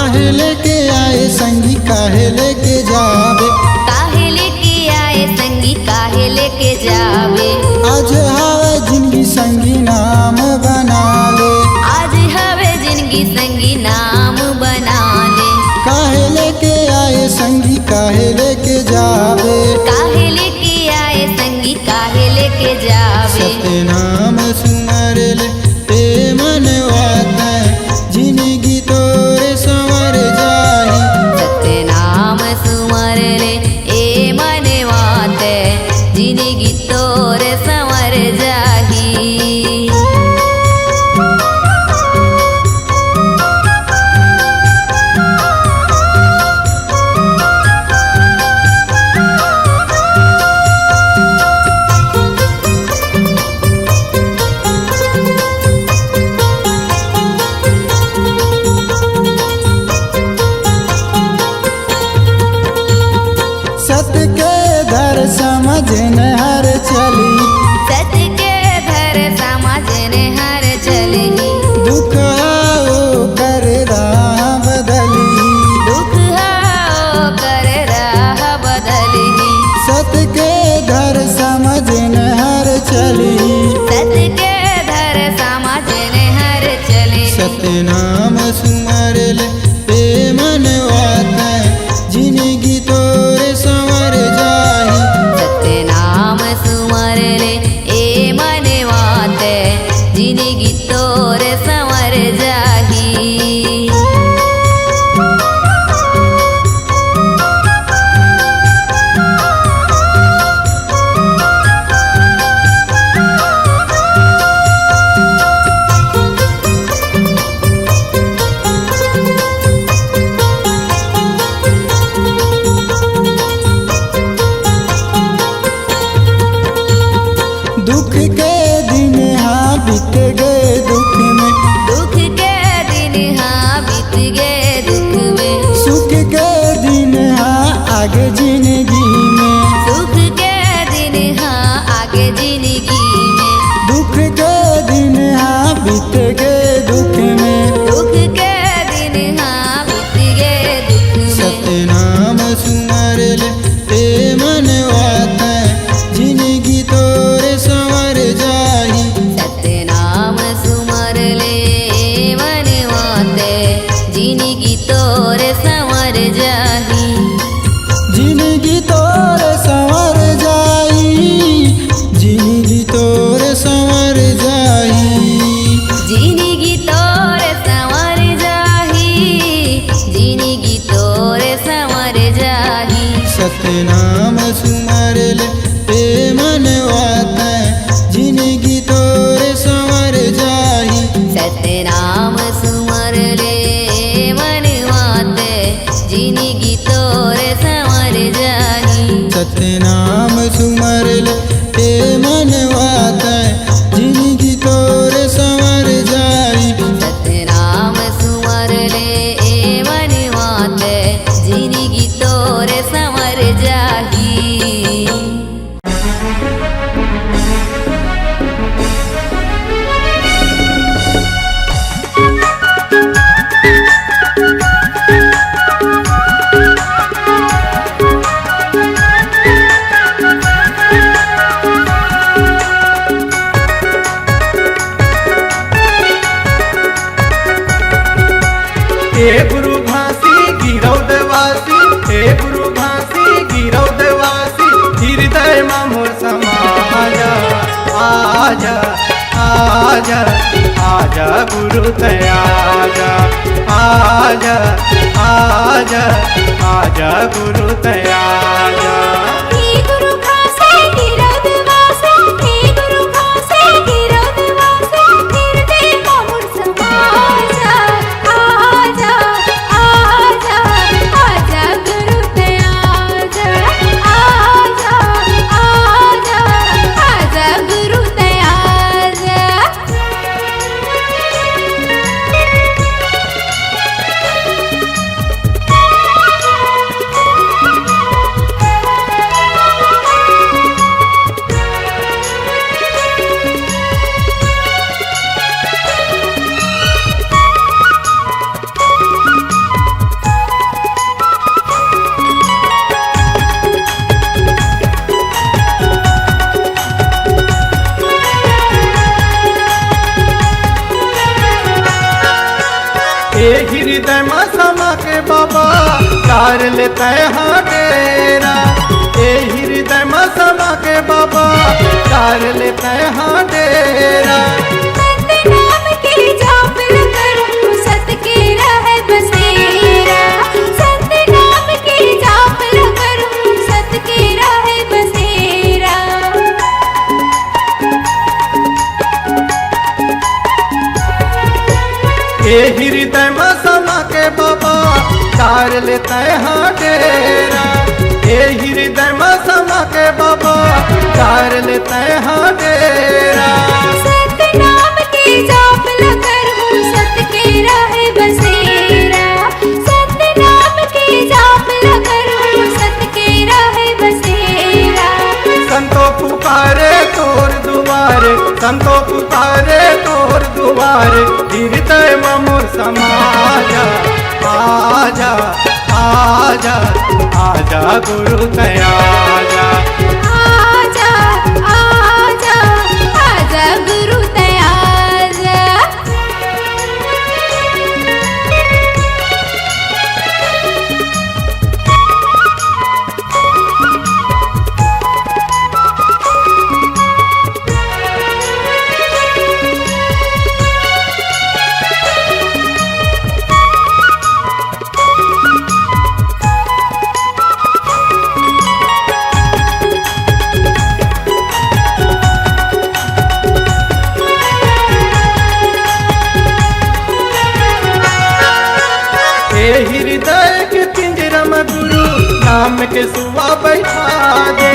काहे लेके आए संगी काहे लेके जावे, काहे लेके आए संगी काहे लेके जावे। आज हवे जिंदगी संगी नाम बना ले, आज हवे जिंदगी संगी नाम बना ले। काहे लेके आए संगी काहे लेके जावे, काहे लेके आए संगी काहे लेके जावे। सत्य नाम सुमर ले ए मनवात जिंदगी तोरे संवर जाही, सत्य नाम सुमर ले ए मनवात जिंदगी तोर संवर जाही। सत्य के धर समझन हर चली, सत्य के धर समझन हर चली। दुख आओ कर राह बदली, दुख आओ कर राह बदली। सत्य के धर समझन हर चली, सत्य के धर समझन हर चली। सत्य नाम सुमर ले ए मनवात जिंदगी तोरे संवर जाही, सत्य नाम सुमर ले ए मनवात जिंदगी तोर संवर जाही। दुख के दिन हाँ बीत गए दुख में, दुख के दिन हाँ बीत गए दुख में। सुख के दिन हाँ आगे जिंदगी में, सुख के दिन हाँ आगे जिंदगी में। दुख के दिन हाँ बीत गए दुख में, दुख के दिन हाँ बीत गए दुख में। सत्य नाम सुमर ले ए मनवात जिंदगी तोरे संवर जाही, सत्य नाम सुमर ले मनवात जिंदगी तोर संवर जाही। जिंदगी तोरे संवर जाही, जिंदगी तोरे संवर जाही, जिंदगी तोर संवर जाही। जिंदगी तोर संवर जाही। सत्य नाम सुमर ले ए मनवात जिंदगी तोरे संवर जाही, सत्य नाम सुमर ले मनवात जिंदगी तोर संवर जाही। सत्य नाम सुमर ले ए मनवात जिंदगी तोरे संवर जाही, सत्य नाम सुमर ले ए मनवात जिंदगी तोर संवर जाही। हे गुरु भासी गिरौदवासी, हे गुरु भासी गिरौदवासी, हृदय मोर समाजा आजा आजा आजा गुरु तयाजा आजा आजा आजा गुरु तयाजा। हे गुरु भासे गिरौदवासी, हे गुरु भासे गिरौदवासी, हृदय मोर समाजा आजा आजा आजा गुरु तयाजा आजा आजा आजा गुरु तयाजा। हृदय में समा के बाबा तार लेते हाँ डेरा। ए हृदय में समा के बाबा तार लेते हाँ डेरा। संत नाम के जाप करूं सत के रहे बसेरा। संत नाम के जाप करूं सत के रहे बसेरा। ए हृदय में समा के बाबा तार लेते हाँ डेरा। ए हृदय में समा के बाबा तार लेते हाँ डेरा। सत नाम के जाप करूं सत के रहे बसेरा। सत नाम के जाप करूं सत के रहे बसेरा। संतो पुकारे तोर दुआरे, संतो पुकारे तोर दुआरे, हृदय में मोर समाजा। आजा आजा आजा गुरु तयाजा। आजा आजा आजा गुरु तयाजा। ए हृदय के पिंजरा में गुरु नाम के सुआ बैठा दे।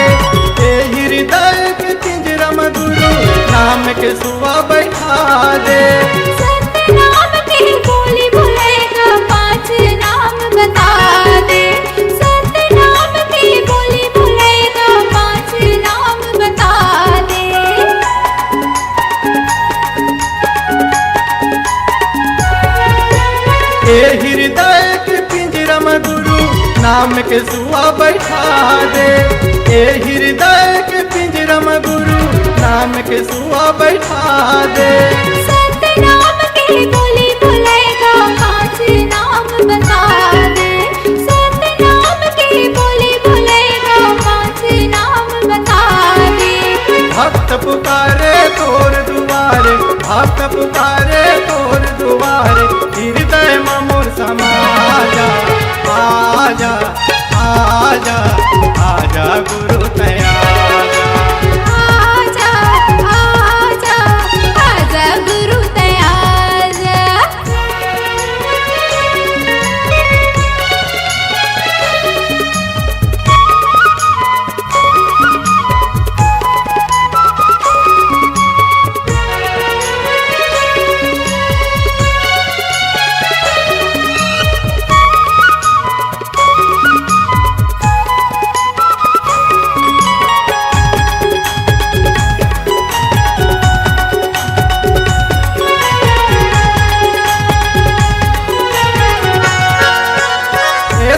ए हृदय के पिंजरा में गुरु नाम के सुआ बैठा दे। सत नाम के बोली बोलेगा पांच नाम बता दे। सत नाम के बोली बोलेगा पांच नाम बता दे। ए हृदय के पिंजरा में गुरु नाम के सुआ बैठा दे। ए हृदय के पिंजरा में गुरु नाम के सुआ बैठा दे। सत नाम के बोली बोलेगा पांच नाम बता दे। सत नाम के बोली बोलेगा पांच नाम बता दे। भक्त पुकारे तोर दुआरे, भक्त पुकारे तोर दुआरे, हृदय में मोर समाजा। आजा आजा आजा गुरु तयाजा। आजा आजा आजा गुरु तयाजा।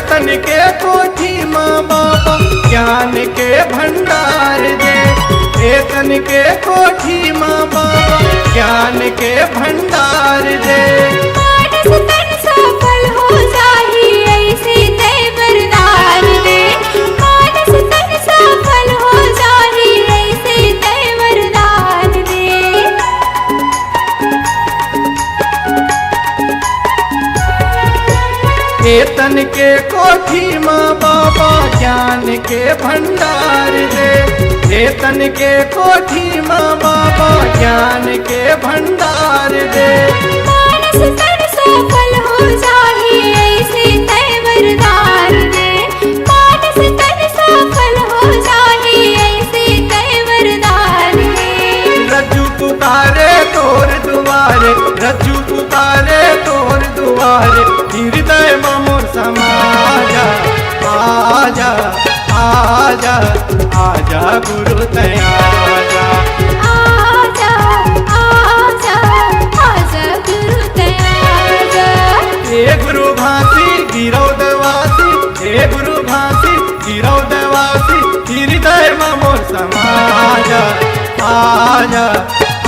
तन के कोठी माँ बाबा ज्ञान के भंडार दे। तन के कोठी माँ बाबा ज्ञान के भंडार दे। मानस तन सफल हो जाही ऐसे दे वरदान दे। मानस तन सफल हो जाही ऐसे दे वरदान दे। तन के कोठी माँ बाबा ज्ञान के भंडार दे। तन के कोठी माँ बाबा ज्ञान के भंडार दे। मानस तन सफल हो जाही ऐसे दे वरदान दे। मानस तन सफल हो जाही ऐसे दे वरदान दे। रज्जू पुकारे तोर दुआरे, रज्जू पुकारे तोर दुआरे, हृदय में मोर समाजा। आजा आजा आजा गुरु तयाजा। आजा आजा आजा गुरु तयाजा। हे गुरु भांसी गिरौ दवासी, हे गुरु भांसी गिरौ दवासी, हृदय में मोर समाजा। आजा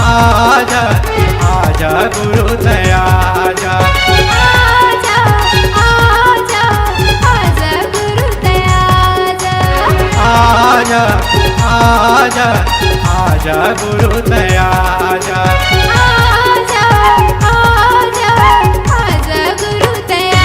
आजा आजा गुरु तयाजा। आजा आजा आजा आजा गुरु दया आजा आजा आजा आजा गुरु दया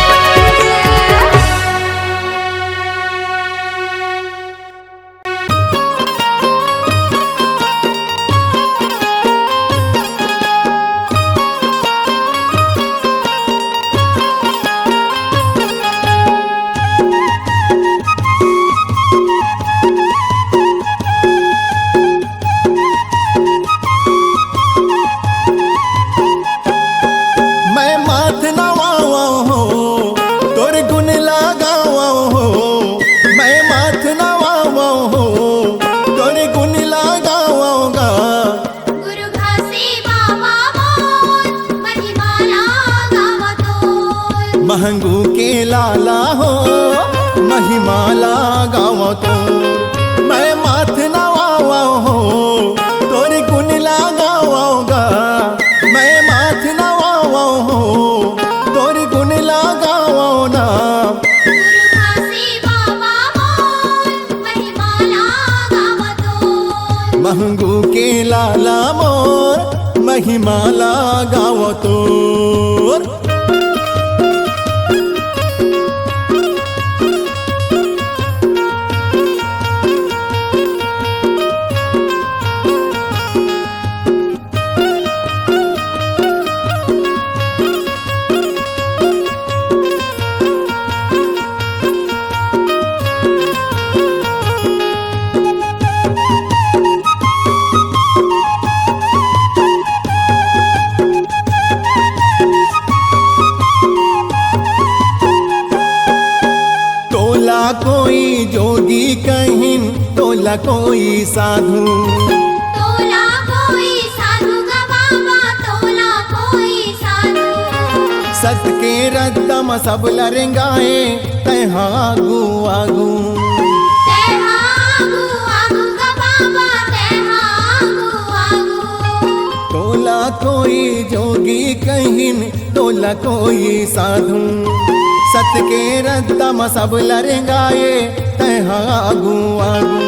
मैं माथ नवावा हो तोर गुण लगावा हो मैं माथ नवावा हो तोर गुण लगावागा गुरु घासी बाबा मोर महिमाला गावतो महंगू के लाला हो महिमाला गावतो मैं माथ नवावा हो तोर गुण लगावागा मैं माथ नवावा हो तोर गुण लगावा ना गुरु घासी बाबा मोर महिमाला गावतो महंगू के लाला मोर महिमाला गावतो तोला कोई जोगी कहिन तोला कोई साधु तोला कोई साधु गा बाबा तोला कोई साधु सत के रद्दम सब लरेंगाए तैहा आगू आगू तेहा आगू आगू गा बाबा तेहा आगू आगू तोला कोई जोगी कहिन तोला कोई साधु सत के रद्दम सब लरेंगाए तैहा आगू आगू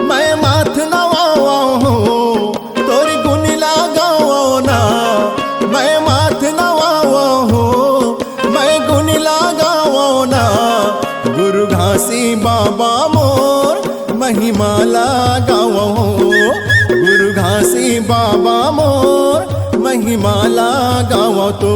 मैं माथ नवावा हो तोर गुण लगावा ना मैं माथ नवावा हो मैं गुण लगावा ना गुरु घासी बाबा मोर महिमाला गावा हो गुरु घासी बाबा मोर महिमाला गावा तो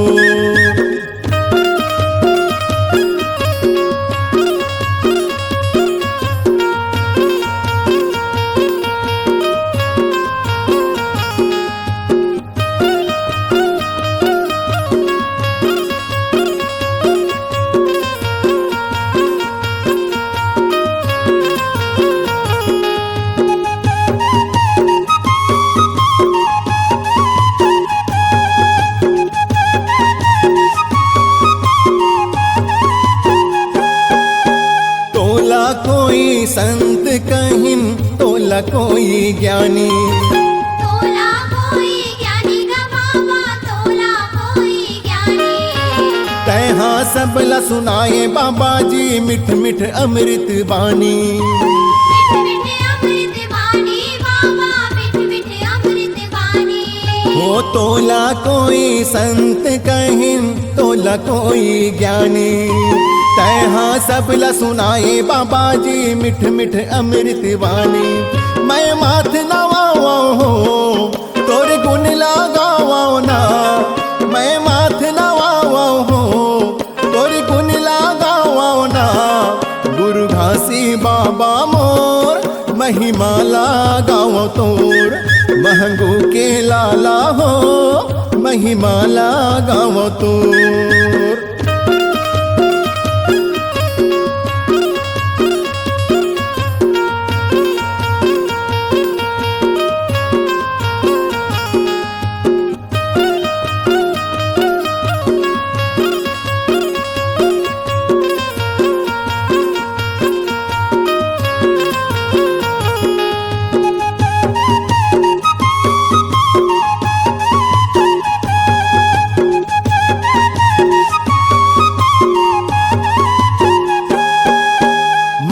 तोला कोई संत कहिन तोला कोई ज्ञानी तोला कोई ज्ञानी गा बाबा तोला कोई ज्ञानी तैहा सबला सुनाए बाबा जी मिठ मिठ अमृत बानी मिठ मिठ अमृत वाणी बाबा मिठ मिठ अमृत वाणी हो तोला कोई संत कहिन तोला कोई ज्ञानी तैहा सबला सुनाए बाबा जी मिठ मिठ अमृत वाणी मैं माथ नवावा हो तोर गुण लगावा ना मैं माथ नवावा हो तोर गुण लगावा ना गुरु घासी बाबा मोर महिमाला गावा तोर महंगू के लाला हो महिमाला गावा तोर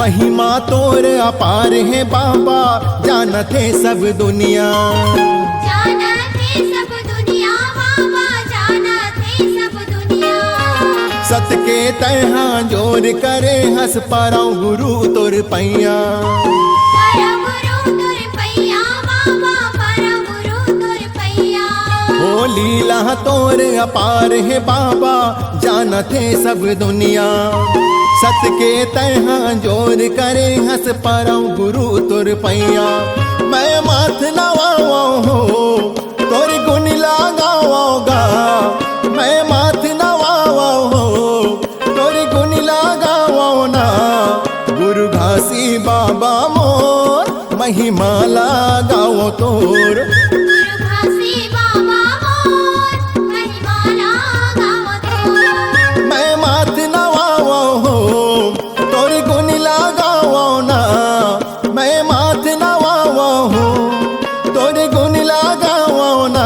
महिमा तोर अपार है बाबा, जानत है सब दुनिया। जानत है सब दुनिया बाबा, जानत है सब दुनिया। सत के तहा जोर करे, हंस पाराऊ गुरु तोर पैया। परम गुरु तुर पैया बाबा, परम गुरु तुर पैया। ओ लीला तोर अपार है बाबा, जानत है सब दुनिया। सत के तहा जोर करे, हंस पाराऊ गुरु तुर पैया। मैं माथ नवाओ हो, तोर गुण लगाओगा। मैं माथ नवाओ हो, तोर गुण लगाओ ना। गुरु घासी बाबा मोर, महिमा लगाओ तोर। गुरु घासी बाबा मोर, महिमा लगाओ तोर। मैं माथ नवाओ हो, तोर गुण लगाओ ना। मैं माथ नवाओ हो, तोर गुण लगाओ ना।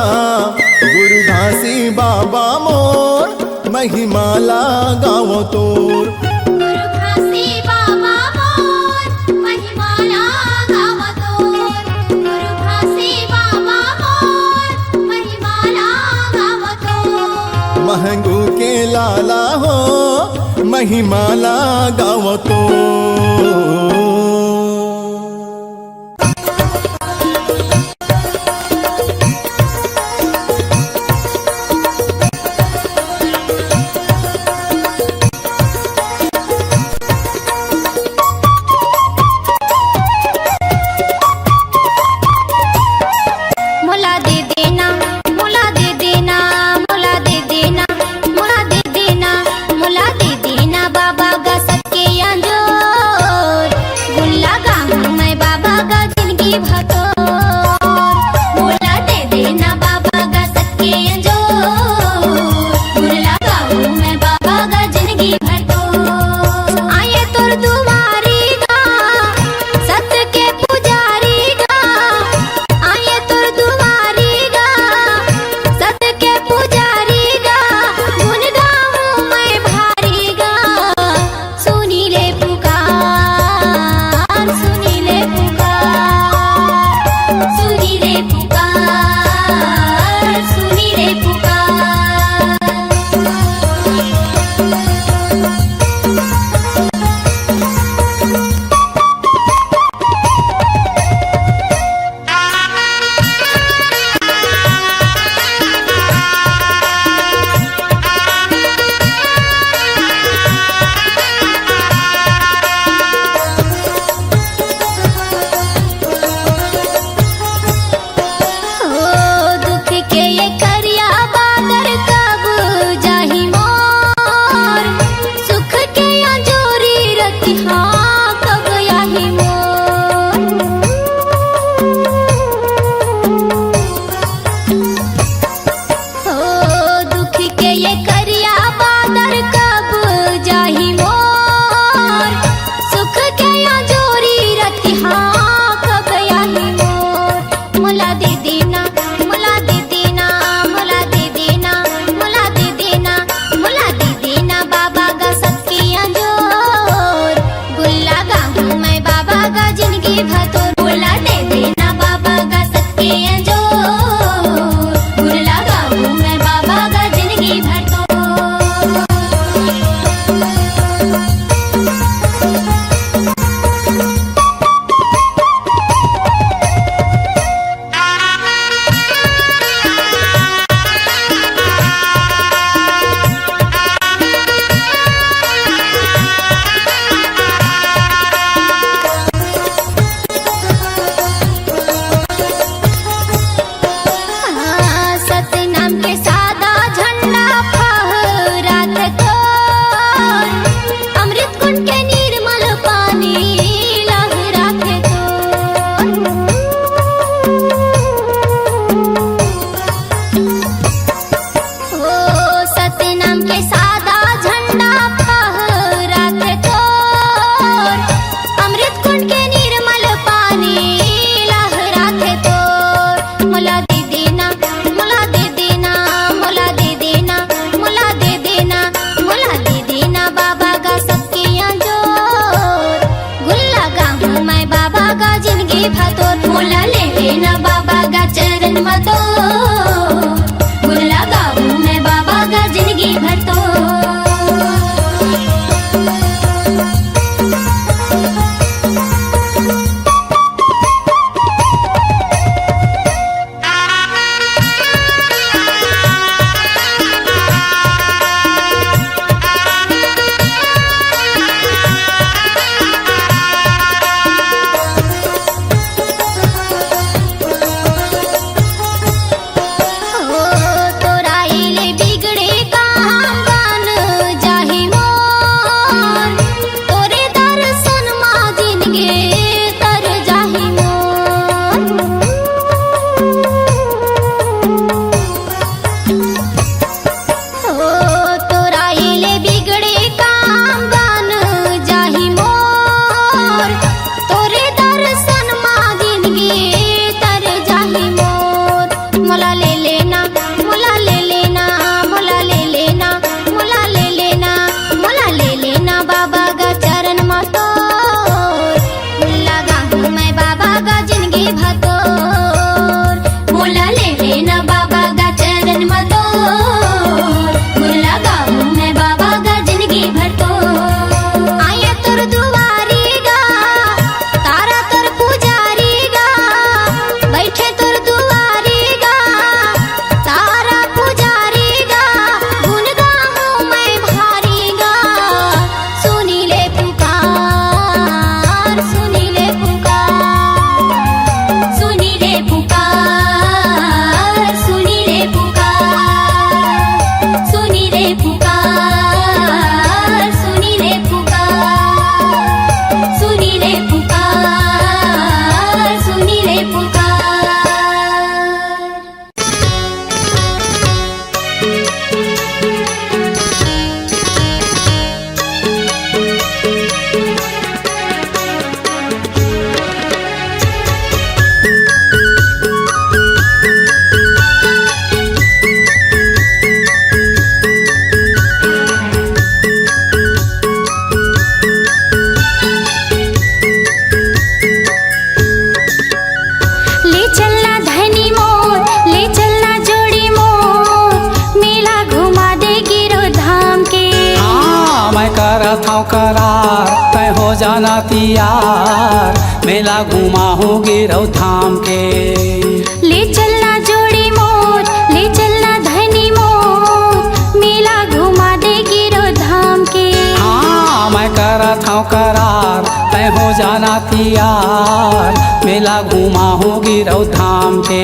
गुरु घासी बाबा मोर, महिमा लगाओ तोर। गुरु घासी बाबा मोर, महिमा लगाओ तोर। गुरु घासी बाबा मोर, महिमा लगाओ तोर। महंगू के लाला हो, महिमा लगाओ तोर। मोला दे देना, मोला दे देना, मोला दे देना, मोला दे देना, मोला दे देना बाबा का सबके अंजोर। गुल्ला गाऊं मैं बाबा का जिंदगी भर। मोला दे देना बाबा का सबके अंजोर। गुल्ला गाऊं मैं बाबा का जिंदगी भर। आए तोर दुआरी गा, सत्य के पुजारी गा। आए तोर दुआरी गा, सत्य के पुजारी गा। गुन गाऊं मैं भारी गा। सुनी ले पुकार, सुनी ले पुकार, सुनी ले पुकार, सुनी ले पुकार। ओ दुख के ये करिया बादर कब जाही मोर। सुख के या जोरी रतिहा कब आही मोर। ओ दुख के ये करिया बादर कब जाही मोर। सुख के या जोरी रतिहा कब आही मोर। मोला दे देना, मोला दे देना, मोला दे देना, मोला दे देना, मोला दे देना बाबा का सबके अंजोर। गुल्ला गाऊं मैं बाबा का जिंदगी भर। गुल्ला दे देना बाबा का सबके अंजोर। गुल्ला गाऊं मैं बाबा का जिंदगी भर। था करार तय हो जाना तियार, मेला घुमाऊंगी रौ धाम के। ले चलना जोड़ी मोर, ले चलना धनी मोर, मेला घुमा देगी रो धाम के। हाँ मैं करा था करार तय हो जाना तियार, मेला घुमाऊंगी रौ धाम के।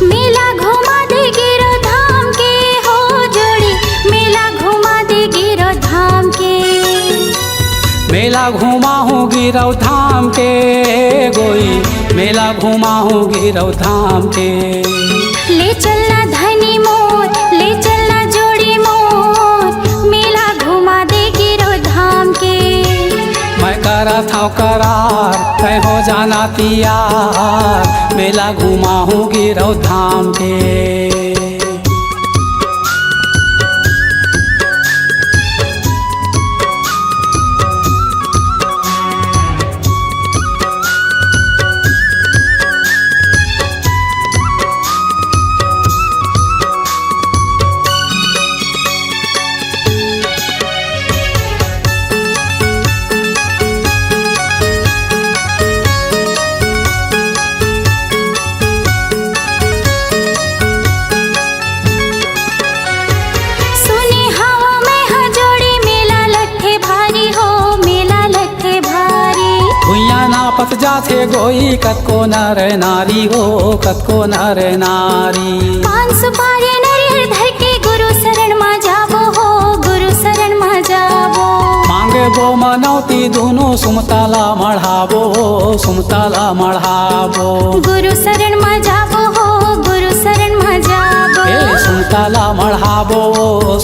मेला घुमा देगी रो धाम के हो जोड़ी, मेला घुमा देगी रो धाम के। मेला घुमाऊंगी रौ धाम के गोई, मेला घुमाऊंगी रौ धाम के। ले चलना धनी मोर, ले चलना जोड़ी मोर, मेला घुमा देगी रो धाम के। मैं करा था करार तय हो जाना तियार, मेला घुमाऊंगी रौ धाम के। पत जाथे गोई कतको नर नारी हो, कतको नर नारी। 500 पारे नरियर धर के गुरु शरण मा जाबो हो, गुरु शरण मा जाबो। मांगे बो मनौती दोनों सुमताला मढ़ाबो, सुमताला मढ़ाबो। गुरु शरण मा जाबो हो, गुरु शरण मा जाबो। सुमताला मढ़ाबो,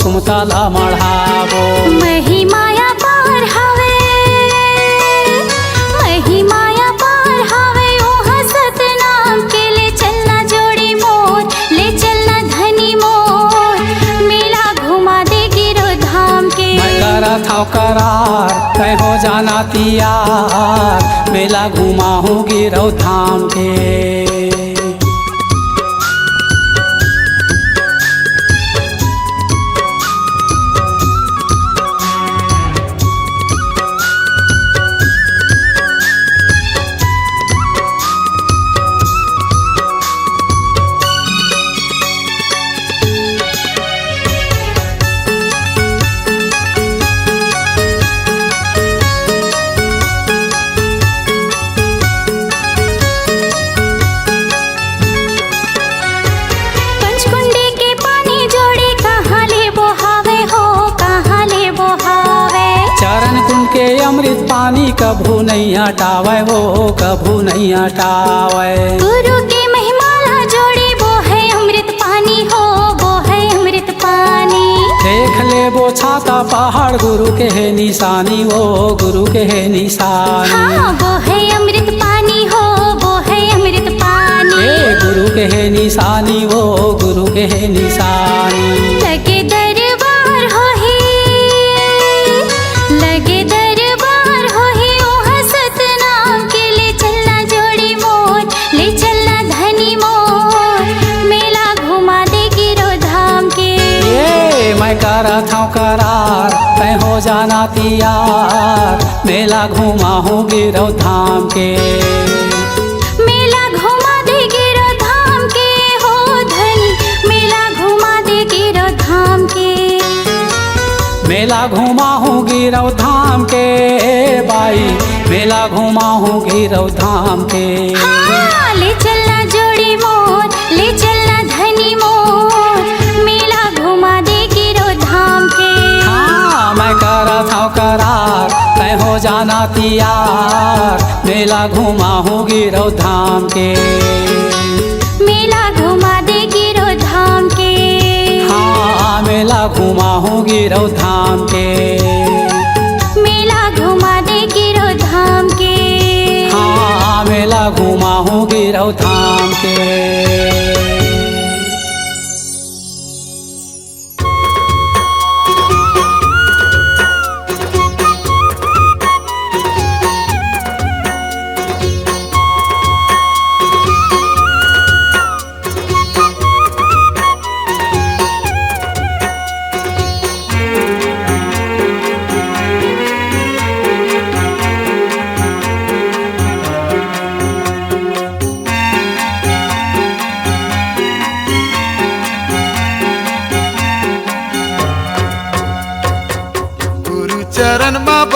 सुमताला मढ़ाबो। महिमाया पार हवे, महिमाया पार हवे ओहा सतनाम के। ले चलना जोड़ी मोर, ले चलना धनी मोर, मेला घुमा देगी रो धाम के। मैं करा था करार तय हो जाना तियार, मेला घुमाऊंगी रौ धाम के। अमृत पानी कभू नहीं हटावे वो, कभू नहीं हटावे। गुरु की महिमाला जोड़ी वो है अमृत पानी हो, वो है अमृत पानी। देख ले वो छाता पहाड़ गुरु के है निशानी, वो गुरु के है निशानी। हाँ वो है अमृत पानी हो, वो है अमृत पानी। गुरु के है निशानी, वो गुरु के है निशानी। लगे दरबार हो ही, लगे दरबार हो ही ओहा सतनाम के। ले चलना जोड़ी मोर, ले चलना धनी मोर, मेला घुमा देगी रो धाम के। ये मैं करा था करार तय हो जाना तियार, मेला घुमाऊंगी रौ धाम के। मेला घुमा देगी रो धाम के हो धनी, मेला घुमा देगी रो धाम के। मेला घुमाऊंगी रौ धाम के बाई, मेला घुमाऊंगी रौ धाम के। हाँ, ले चलना जोड़ी मोर, ले चलना धनी मोर, मेला घुमा देगी रो धाम के। हाँ मैं करा था करार तय हो जाना तियार, मेला घुमाऊंगी रौ धाम के। मेला घुमा देगी रो धाम के। हाँ मेला घुमाऊंगी रौ धाम के। मेला घुमा देगी रो धाम के। हाँ मेला घुमाऊंगी रौ धाम के।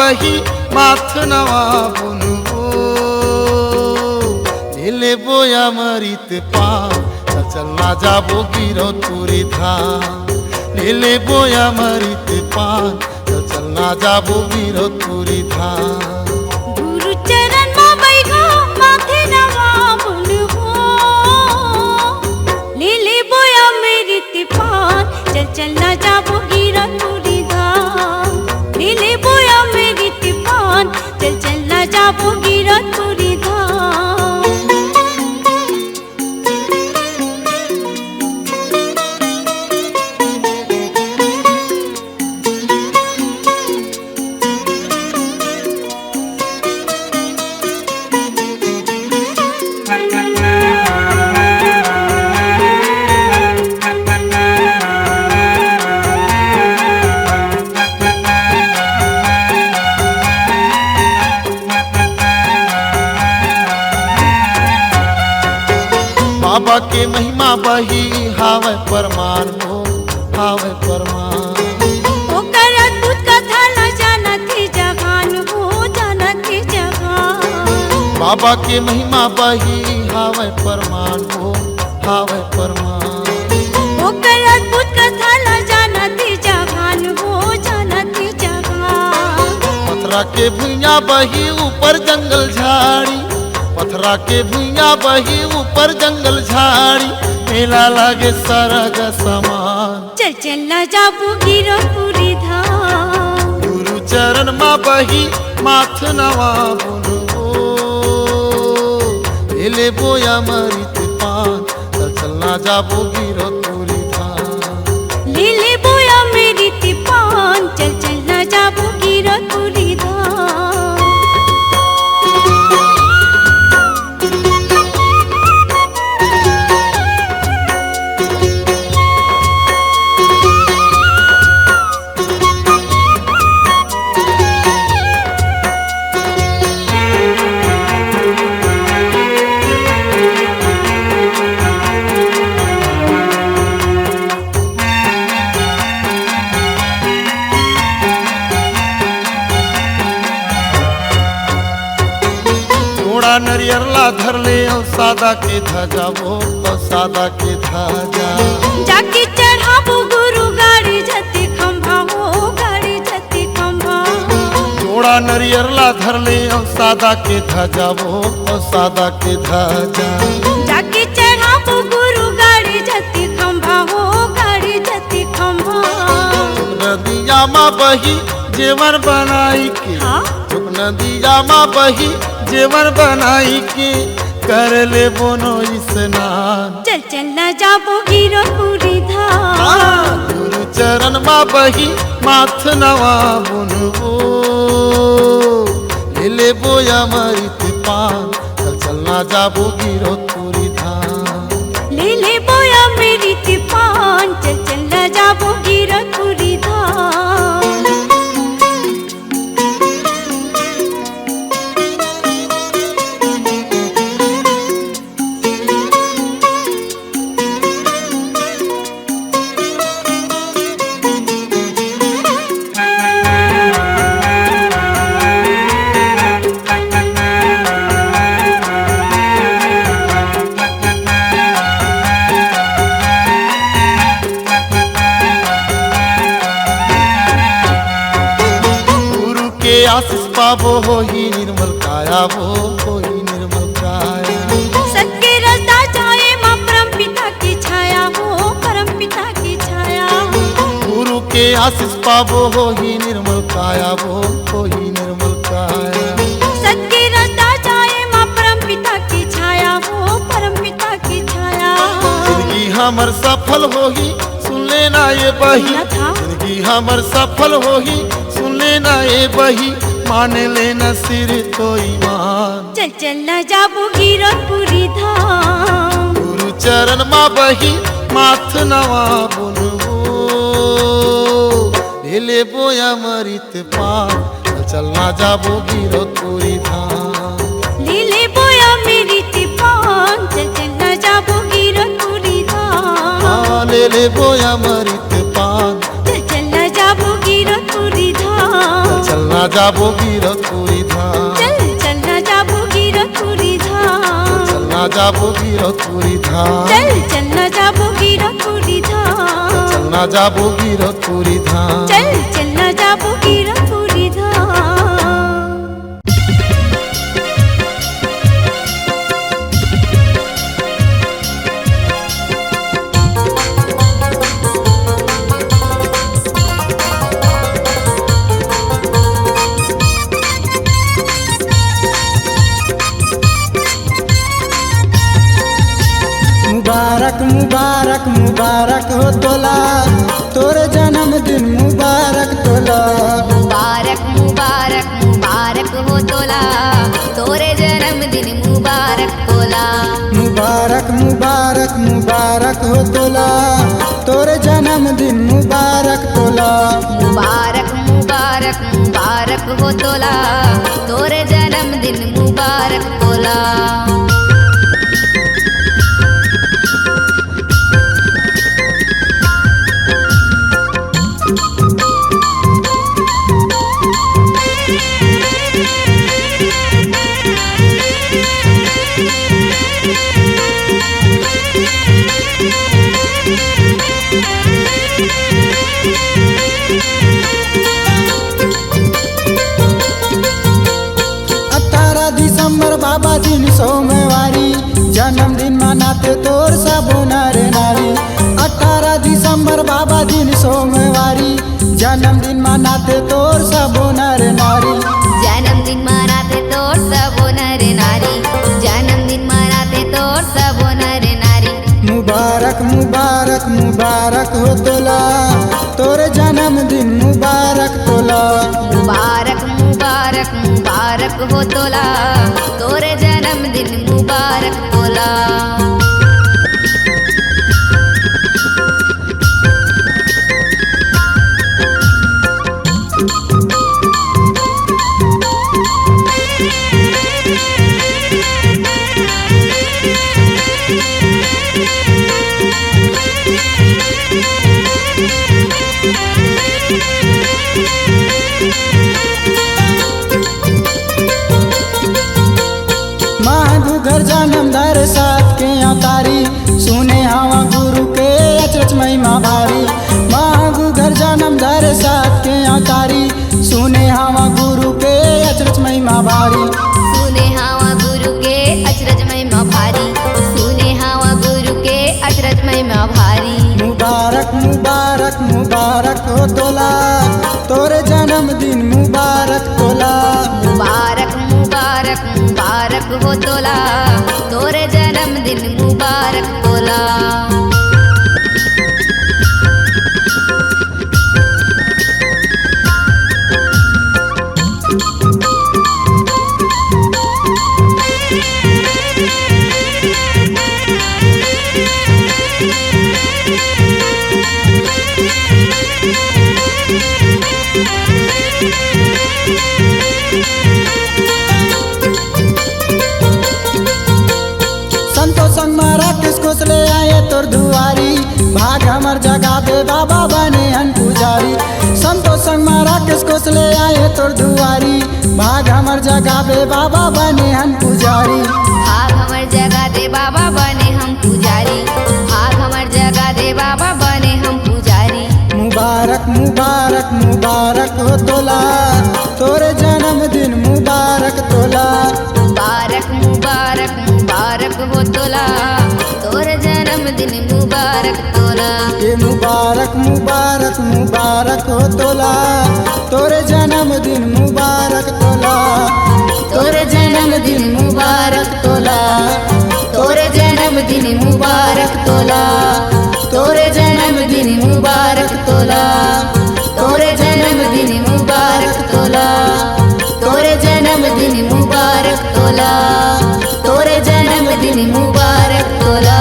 बही माथ नवा बुनबो ले बोया मरित पान चल ना जाबो गिरो तुरी धाम ले बोया मरित पान चल ना जाबो गिरो तुरी धाम गुरु चरण मा बैठा माथे नवा बुनबो ले बोया मेरी तिपान चल ना जाबो गिरो तुरी धाम ले बोया मेरी तिपान चल ना जाबो गिरो तुरी धाम बाबा के महिमा बही हावे परमान हो हावे परमान ओकर अद्भुत कथा न जानती जहान हो जानती जहान बाबा के महिमा बही हावे परमान हो हावे परमान ओकर अद्भुत कथा न जानती जहान हो जानती जहान पथरा के भुइया बही ऊपर जंगल झाड़ी पथरा के भुइया बही ऊपर जंगल झाड़ी मेला लागे सरग समान चल ना जाबो गिरो तुरी धाम गुरु चरण मा बही माथ नवा बुनबो ले बोया मरित पान चल ना जाबो गिरो तुरी धाम ले बोया मेरी तिपान चल ना जाबो गिरो तुरी धाम नरियर ला धर ले और सादा के ध्वजा वो और सादा के ध्वजा जाके चढ़ाबो गुरु गाड़ी जति खंभा हो गाड़ी जति खंभा जोड़ा नरियर ला धर ले और सादा के ध्वजा वो और सादा के ध्वजा जाके चढ़ाबो गुरु गाड़ी जति खंभा हो गाड़ी जति खंभा नदिया मा बही जेवर बनाई के हाँ? नदिया मा बही जेवर बनाई के कर ले बोनो स्नान चल ना जाबो गिरो तुरी धाम गुरु चरण मा बही माथ नवा बुनबो ले बोया मरित पान चल ना जाबो गिरो तुरी धाम ले बोया मेरी तिपान चल ना जाबो गिरो तुरी धाम आशीष पाबो हो ही निर्मल काया हो ही निर्मल काया सत्य रसदा जाए माँ परम पिता की छाया हो परम पिता की छाया गुरु के आशीष पाबो हो ही निर्मल काया हो ही निर्मल काया सत्य रसदा जाए माँ परम पिता की छाया हो परम पिता की छाया जिंदगी हमर सफल हो ही सुन लेना ये बही जिंदगी हमर सफल हो ही सुन लेना ये बही मान लेना सिर तो ईमान चल ना जाबो गिरो तुरी धाम गुरु चरण मा बही माथ नवा बुनबो ले बोया मरित पान चल ना जाबो गिरो तुरी धाम ले बोया मेरी तिपान चल ना जाबो गिरो तुरी धाम ले बोया मरित पान चल ना जाबो गिरो तुरी धाम चल ना चलना जाबो गिरधपुरी धाम, चल चलना जाबो गिरधपुरी धाम, चलना जाबो गिरधपुरी धाम, चल चलना जाबो गिरधपुरी धाम, चलना जाबो गिरधपुरी धाम। चल चलना जाबो गिरधपुरी धाम। मुबारक मुबारक मुबारक हो तोला, तोरे जन्मदिन मुबारक तोला। मुबारक मुबारक मुबारक हो तोला, तोरे जन्मदिन मुबारक तोला। मुबारक मुबारक मुबारक हो तोला, तोरे जन्मदिन मुबारक तोला। मुबारक मुबारक मुबारक हो तोला, तोरे जन्मदिन मुबारक तोला। बाबा जी ने सोमवारी जन्मदिन मनाते तोर सब नर नारी। 18 दिसंबर बाबा जी ने सोमवारी जन्मदिन मनाते तोर सब नर नारी। जन्मदिन मनाते तोर सब नर नारी, जन्मदिन मनाते तोर सब नर नारी। मुबारक मुबारक मुबारक हो तोला, तोर जन्मदिन मुबारक तोला। मुबारक मुबारक मुबारक हो तोला, तोरे जन्मदिन मुबारक तोला। घर जन्म दर साथ के अवतारी, सुने हवा गुरु के अचरज महिमा भारी। मांगू घर जन्म दर साथ के अवतारी, सुने हवा गुरु के अचरज महिमा भारी। सुने हवा गुरु के अचरज महिमा भारी, सुने हवा गुरु के अचरज महिमा भारी। मुबारक मुबारक मुबारक हो तोला, तोरे जन्मदिन मुबारक तोला। मुबारक मुबारक मुबारक हो तोला, तोरे जन्मदिन मुबारक तोला। ले आए तोर दुआरी, भाग हमर जगा दे बाबा बने हन पुजारी। संतोष संग मारा किसको ले आए तोर दुआरी, भाग हमर जगा दे बाबा बने हम पुजारी। भाग हमर जगा दे बाबा बने हम पुजारी, भाग हमर जगा दे बाबा बने हम पुजारी। मुबारक मुबारक मुबारक हो तोला, तोरे जन्मदिन मुबारक तोला। मुबारक मुबारक मुबारक हो तोला, तोरे जन्मदिन मुबारक तोला। ये मुबारक मुबारक मुबारक हो तोला, तोरे जन्मदिन मुबारक तोला। तोरे जन्मदिन मुबारक तोला, तोरे जन्मदिन मुबारक तोला। तोरे जन्मदिन मुबारक तोला, तोरे जन्मदिन मुबारक तोला। तोरे जन्मदिन मुबारक तोला, तोरे जन्मदिन मुबारक तोला।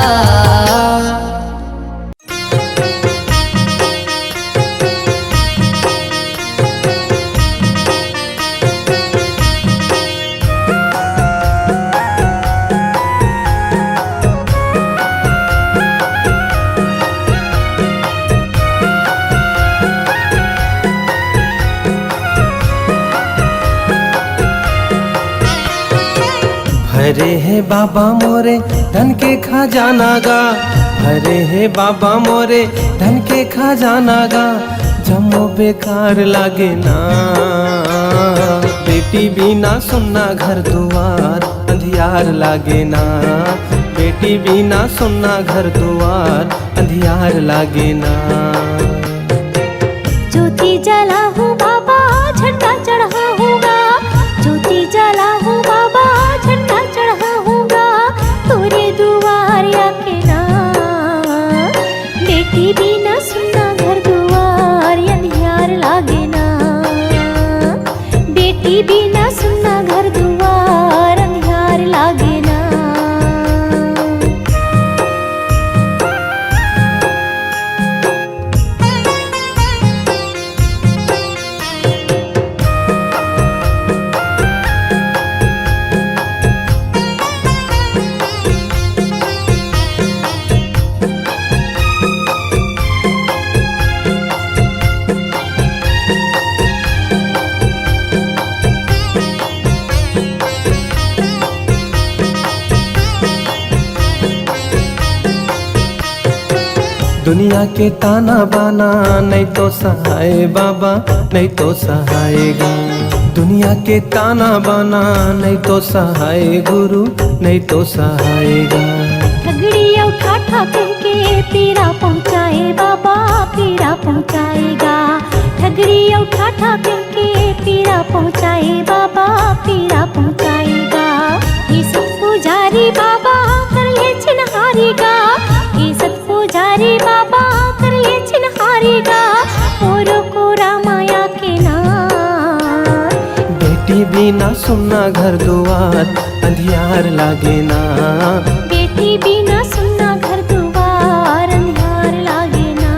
भरे है बाबा मोरे धन के खजाना गा, भरे है बाबा मोरे धन के खजाना गा, जमो बेकार लागे ना। बेटी बिना सुनना घर दुआर अंधियार लागे ना, बेटी बिना सुनना घर दुआर अंधियार लागे ना। ज्योति जला हूँ बाबा झंडा चढ़ा हूँगा, ज्योति जला हूँ बाबा झंडा चढ़ा हूँगा, तोरे दुआर आके ना। बेटी बिना सुनना घर दुआर अंधियार लागे ना, बेटी बिना सुनना घर दुआर अंधियार लागे ना। दुनिया के ताना बाना नहीं तो सहाय बाबा नहीं तो सहायगा, दुनिया के ताना बाना नहीं तो सहाय गुरु नहीं तो सहायगा। ठगड़िया उठा ठा कह के पीरा पहुँचाए बाबा पीरा पहुँचाएगा, ठगड़िया उठा ठा कह के पीरा पहुँचाए बाबा पीरा पहुँचाएगा। ये सब पुजारी बाबा कर ले छिनहारीगा, ये सब पुजारी बाबा कर ले छिनहारीगा, मोरो को रामाया के ना। बेटी बिना सुनना घर दुआर अंधियार लागे ना, बेटी बिना सुनना घर दुआर अंधियार लागे ना।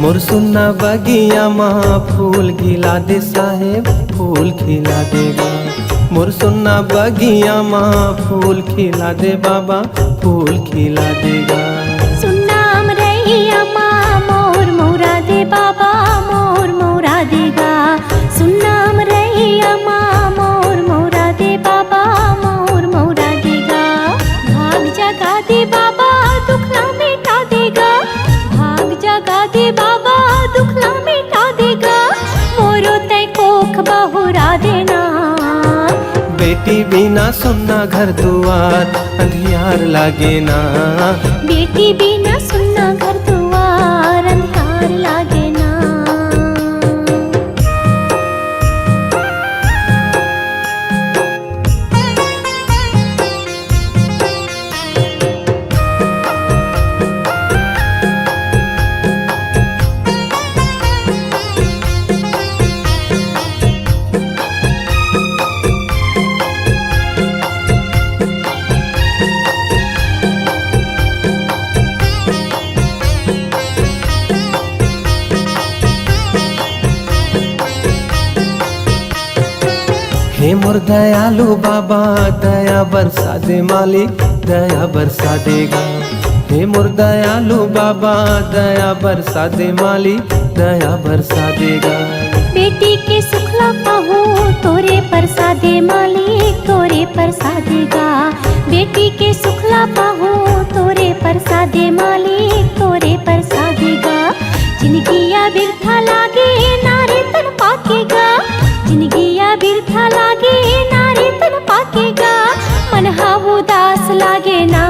मोर सुन्ना बगिया माँ फूल खिला दे साहेब फूल खिला देगा, मोर सुन्ना बगिया माँ फूल खिला दे बाबा फूल खिला देगा। सुन्नाम रैया माँ मोर मोरा दे बाबा मोर मोरा देगा, सुन्नाम रैया माँ मोर मोरा दे बाबा मोर मोरा देगा। भाग जगा दे बाबा दुख ना मिटा देगा, भाग जगा दे बाबा दुख ना मिटा देगा, मोरो तय कोख बहुरा देना। बेटी बिना सुनना घर दुआर अंधियार लागे ना, बेटी बिना सुनना घर दुआर अंधियार लागे ना। हे मोर दयालु बाबा दया बरसा दे मालिक दया बरसा देगा, हे मोर दयालु बाबा दया बरसा दे मालिक दया बरसा देगा। बेटी के सुखला पाहूँ तोरे परसादे मालिक तोरे परसादेगा, बेटी के सुखला पाहूँ तोरे परसादे मालिक तोरे परसादेगा। जिंदगिया बिरथा लागे नारे तन पाकेगा, जिंदगिया बिरथा लागे नारे तन पाकेगा, मन हाव उदास लागे ना।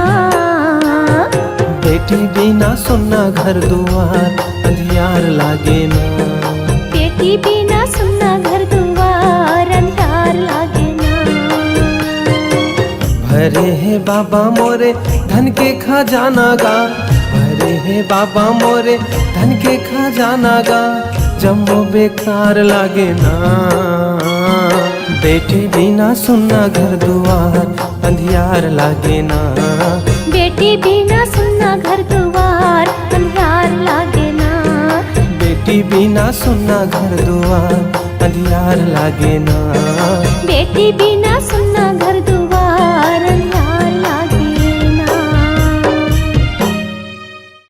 बेटी बिना सुनना घर दुआर अंधियार लागे ना, बेटी बिना सुनना घर दुआर अंधियार लागे ना। भरे है बाबा मोरे धन के खजाना गा, भरे है बाबा मोरे धन के खजाना गा, जम्मो बेकार लागे ना। बेटी बिना सुनना घर दुआर अंधियार लागे ना। बेटी बिना सुनना घर दुआर अंधियार लागे ना। बेटी बिना सुनना घर दुआर अंधियार लागे ना। बेटी बिना सुनना